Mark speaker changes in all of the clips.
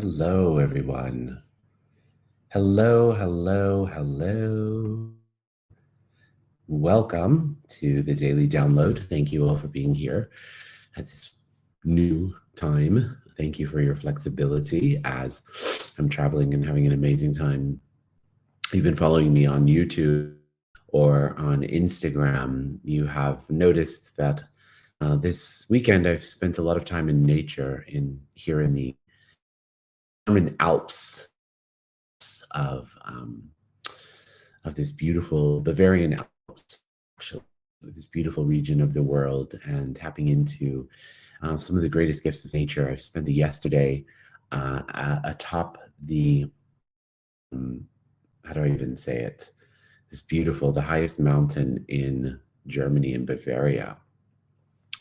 Speaker 1: Hello, everyone. Hello, hello, hello. Welcome to the Daily Download. Thank you all for being here at this new time. Thank you for your flexibility as I'm traveling and having an amazing time. You've been following me on YouTube or on Instagram. You have noticed that this weekend I've spent a lot of time in nature here in the German Alps of um, of this beautiful Bavarian Alps, actually, this beautiful region of the world, and tapping into some of the greatest gifts of nature. I've spent the yesterday atop the how do I even say it? This beautiful, the highest mountain in Germany, in Bavaria,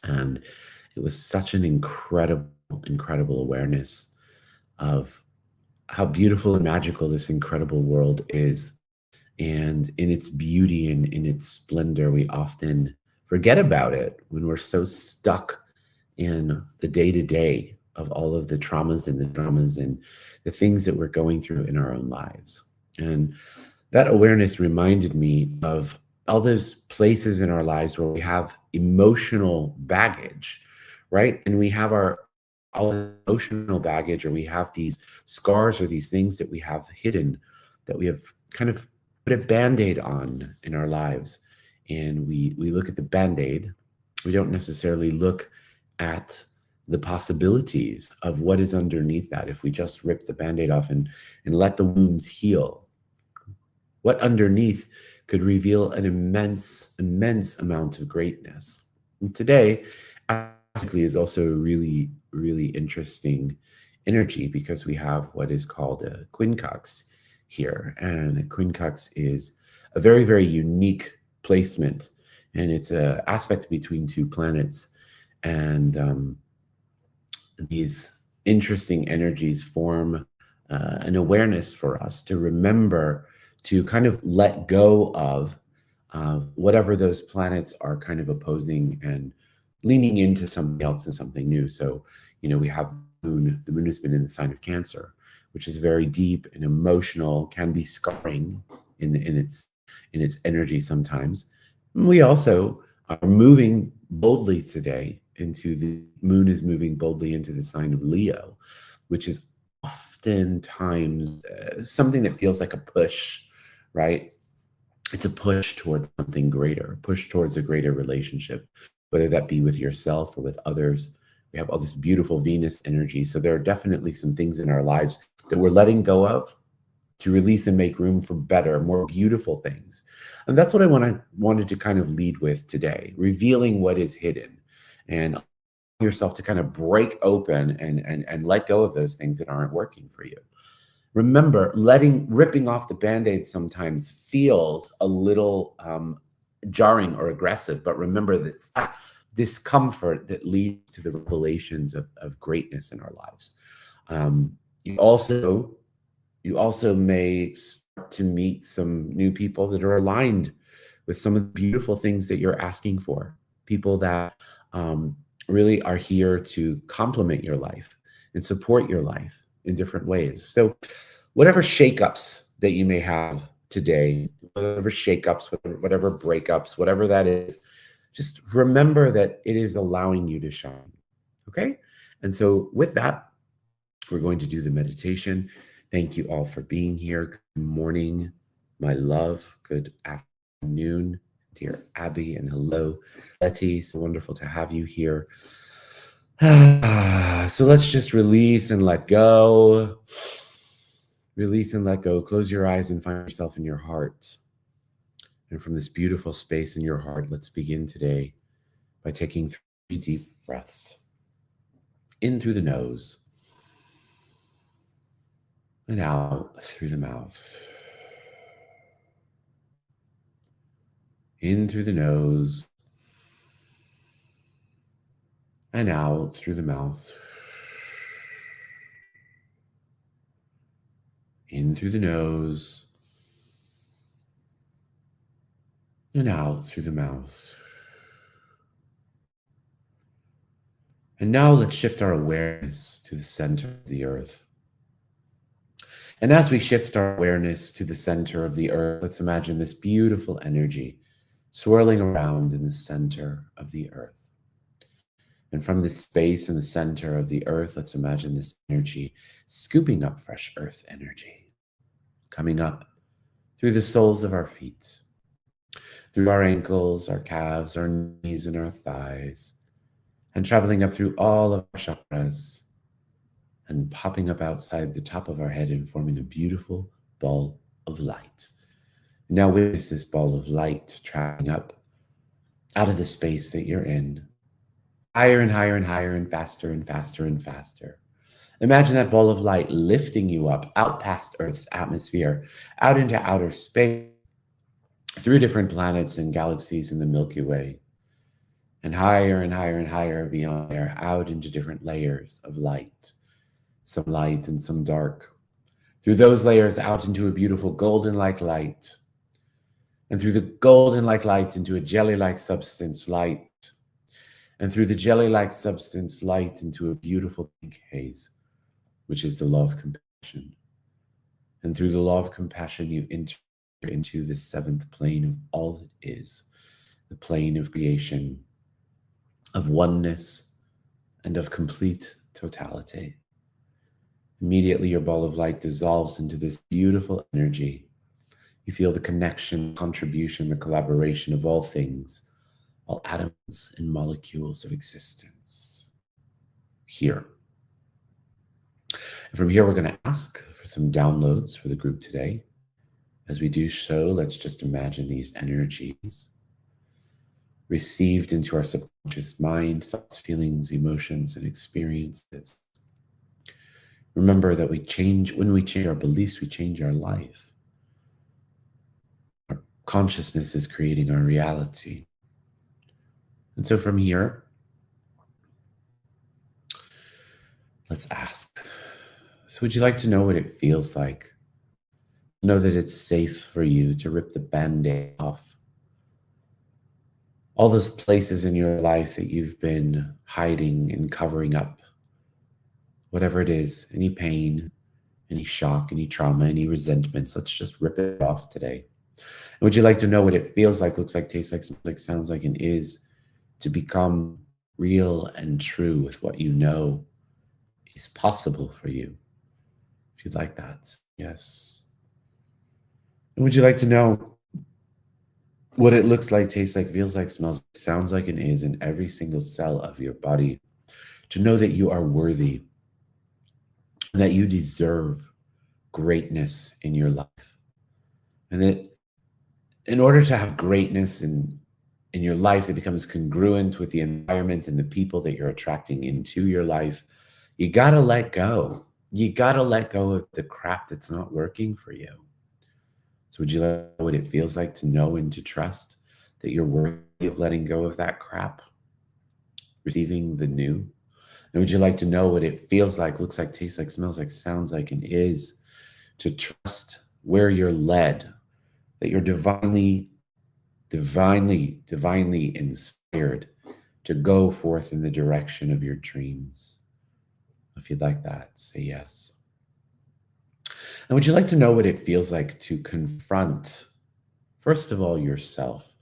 Speaker 1: and it was such an incredible awareness of how beautiful and magical this incredible world is. And in its beauty and in its splendor, we often forget about it when we're so stuck in the day to day of all of the traumas and the dramas and the things that we're going through in our own lives. And that awareness reminded me of all those places in our lives where we have emotional baggage, right? And we have our all emotional baggage, or we have these scars or these things that we have hidden, that we have kind of put a band-aid on in our lives. And we look at the band-aid. We don't necessarily look at the possibilities of what is underneath that. If we just rip the band-aid off and let the wounds heal, what underneath could reveal an immense amount of greatness. And today, astrologically, is also a really interesting energy, because we have what is called a Quincunx here. And a Quincunx is a very unique placement, and it's an aspect between two planets. And these interesting energies form an awareness for us to remember to kind of let go of whatever those planets are kind of opposing, and leaning into something else and something new. So, we have the moon has been in the sign of Cancer, which is very deep and emotional, can be scarring in its energy sometimes. We also are moving boldly today into the moon is moving boldly into the sign of Leo, which is oftentimes something that feels like a push, right? It's a push towards something greater, a push towards a greater relationship, whether that be with yourself or with others. We have all this beautiful Venus energy. So there are definitely some things in our lives that we're letting go of to release and make room for better, more beautiful things. And that's what I wanted to kind of lead with today, revealing what is hidden, and yourself to kind of break open and let go of those things that aren't working for you. Remember, ripping off the band-aid sometimes feels a little jarring or aggressive, but remember that it's that discomfort that leads to the revelations of greatness in our lives. You also may start to meet some new people that are aligned with some of the beautiful things that you're asking for. People that really are here to complement your life and support your life in different ways. So whatever shakeups that you may have today, whatever shakeups, whatever breakups, whatever that is, just remember that it is allowing you to shine. Okay? And so with that, we're going to do the meditation. Thank you all for being here. Good morning, my love. Good afternoon, dear Abby, and hello, Letty. So wonderful to have you here. So let's just release and let go. Release and let go. Close your eyes and find yourself in your heart. And from this beautiful space in your heart, let's begin today by taking 3 deep breaths. In through the nose and out through the mouth. In through the nose and out through the mouth. In through the nose and out through the mouth. And now let's shift our awareness to the center of the earth. And as we shift our awareness to the center of the earth, let's imagine this beautiful energy swirling around in the center of the earth. And from this space in the center of the earth, let's imagine this energy scooping up fresh earth energy, coming up through the soles of our feet, through our ankles, our calves, our knees, and our thighs, and traveling up through all of our chakras and popping up outside the top of our head and forming a beautiful ball of light. Now witness this ball of light traveling up out of the space that you're in, higher and higher and higher and faster and faster and faster. Imagine that ball of light lifting you up out past Earth's atmosphere, out into outer space, through different planets and galaxies in the Milky Way, and higher and higher and higher beyond there, out into different layers of light, some light and some dark. Through those layers out into a beautiful golden-like light, and through the golden-like light into a jelly-like substance light, and through the jelly-like substance light into a beautiful pink haze, which is the law of compassion. And through the law of compassion, you enter into the seventh plane of all that is, the plane of creation, of oneness, and of complete totality. Immediately, your ball of light dissolves into this beautiful energy. You feel the connection, contribution, the collaboration of all things, all atoms and molecules of existence here. And from here, we're going to ask for some downloads for the group today. As we do so, let's just imagine these energies received into our subconscious mind, thoughts, feelings, emotions, and experiences. Remember that when we change our beliefs, we change our life. Our consciousness is creating our reality. And so from here, let's ask. So would you like to know what it feels like? Know that it's safe for you to rip the Band-Aid off. All those places in your life that you've been hiding and covering up. Whatever it is, any pain, any shock, any trauma, any resentments, let's just rip it off today. And would you like to know what it feels like, looks like, tastes like, smells like, sounds like, and is to become real and true with what you know is possible for you? If you'd like that, yes. And would you like to know what it looks like, tastes like, feels like, smells like, sounds like, and is in every single cell of your body? To know that you are worthy, that you deserve greatness in your life. And that in order to have greatness in your life that becomes congruent with the environment and the people that you're attracting into your life, you got to let go. You got to let go of the crap that's not working for you. So would you know what it feels like to know and to trust that you're worthy of letting go of that crap, receiving the new? And would you like to know what it feels like, looks like, tastes like, smells like, sounds like, and is to trust where you're led, that you're divinely inspired to go forth in the direction of your dreams? If you'd like that, say yes. And would you like to know what it feels like to confront, first of all, yourself,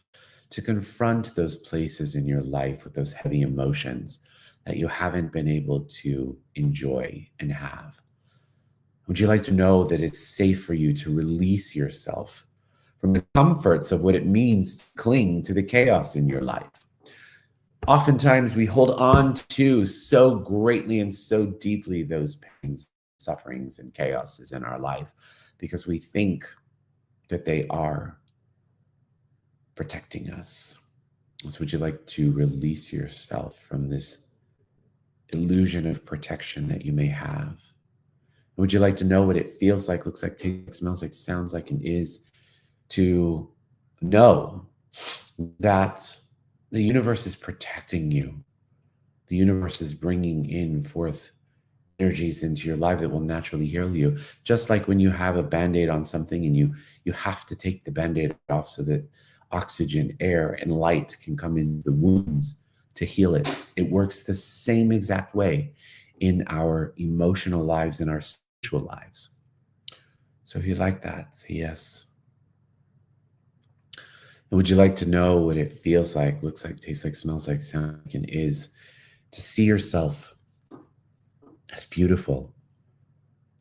Speaker 1: to confront those places in your life with those heavy emotions that you haven't been able to enjoy and have? Would you like to know that it's safe for you to release yourself from the comforts of what it means to cling to the chaos in your life? Oftentimes we hold on to so greatly and so deeply those pains, sufferings, and chaoses in our life because we think that they are protecting us. So would you like to release yourself from this illusion of protection that you may have? Would you like to know what it feels like, looks like, tastes like, smells like, sounds like, and is to know that the universe is protecting you? The universe is bringing in forth energies into your life that will naturally heal you. Just like when you have a Band-Aid on something and you have to take the Band-Aid off so that oxygen, air, and light can come into the wounds to heal it. It works the same exact way in our emotional lives and our spiritual lives. So if you like that, say yes. And would you like to know what it feels like, looks like, tastes like, smells like, sounds like, and is to see yourself as beautiful,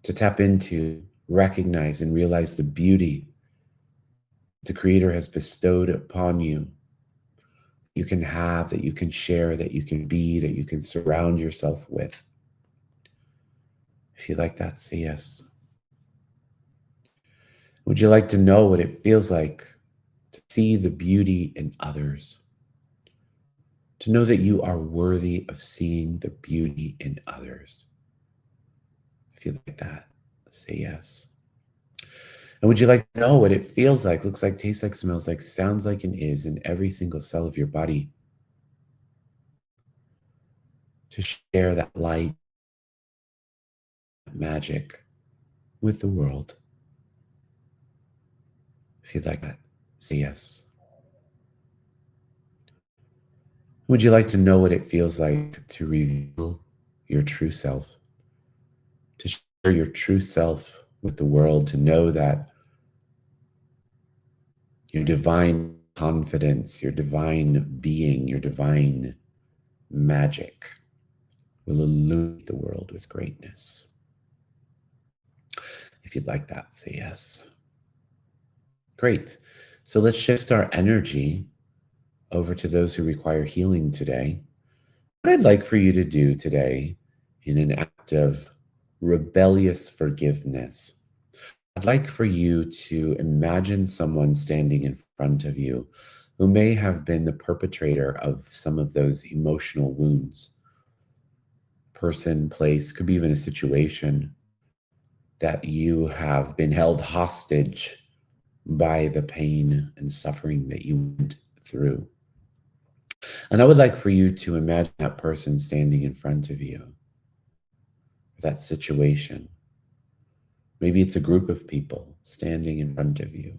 Speaker 1: to tap into, recognize, and realize the beauty the Creator has bestowed upon you? You can have, that you can share, that you can be, that you can surround yourself with. If you like that, say yes. Would you like to know what it feels like to see the beauty in others? To know that you are worthy of seeing the beauty in others? If you like that, say yes. And would you like to know what it feels like, looks like, tastes like, smells like, sounds like, and is in every single cell of your body to share that light, that magic with the world? If you'd like that, say yes. Would you like to know what it feels like to reveal your true self, to share your true self with the world, to know that your divine confidence, your divine being, your divine magic will illuminate the world with greatness? If you'd like that, say yes. Great. So let's shift our energy over to those who require healing today. What I'd like for you to do today, in an act of rebellious forgiveness, I'd like for you to imagine someone standing in front of you who may have been the perpetrator of some of those emotional wounds. Person, place, could be even a situation that you have been held hostage by the pain and suffering that you went through. And I would like for you to imagine that person standing in front of you, that situation. Maybe it's a group of people standing in front of you.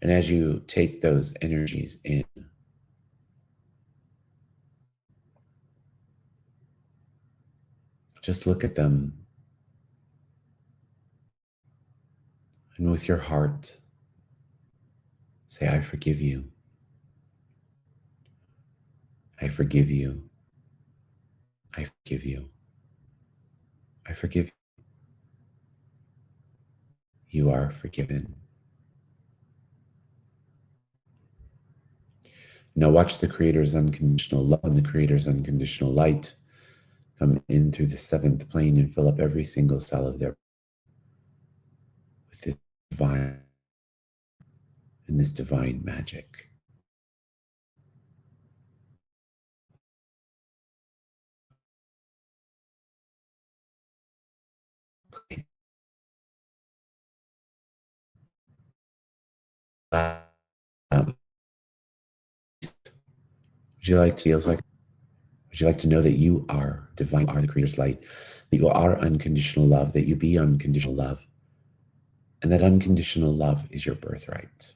Speaker 1: And as you take those energies in, just look at them, and with your heart, say, I forgive you. I forgive you. I forgive you. I forgive you. You are forgiven. Now watch the Creator's unconditional love and the Creator's unconditional light come in through the seventh plane and fill up every single cell of their with this divine and this divine magic. Would you like to feels like? Would you like to know that you are divine, are the Creator's light, that you are unconditional love, that you be unconditional love, and that unconditional love is your birthright?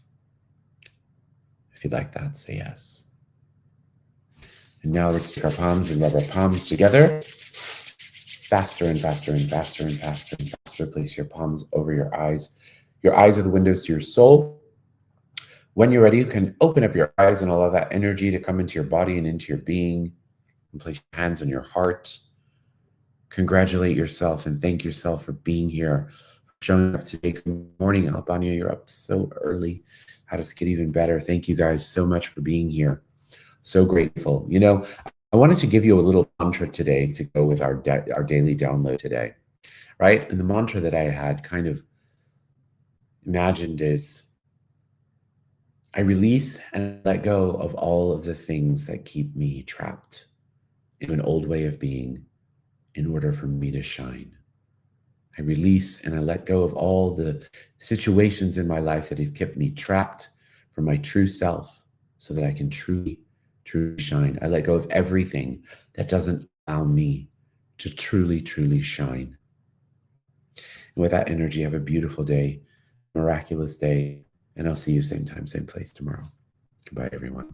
Speaker 1: If you'd like that, say yes. And now let's take our palms and rub our palms together. Faster and faster and faster and faster and faster. Place your palms over your eyes. Your eyes are the windows to your soul. When you're ready, you can open up your eyes and allow that energy to come into your body and into your being. And place your hands on your heart. Congratulate yourself and thank yourself for being here, for showing up today. Good morning, Albania. You're up so early. How does it get even better? Thank you guys so much for being here. So grateful. You know, I wanted to give you a little mantra today to go with our daily download today, right? And the mantra that I had kind of imagined is, I release and let go of all of the things that keep me trapped in an old way of being in order for me to shine. I release and I let go of all the situations in my life that have kept me trapped from my true self so that I can truly shine. I let go of everything that doesn't allow me to truly shine. And with that energy, have a beautiful day, miraculous day, and I'll see you same time, same place tomorrow. Goodbye, everyone.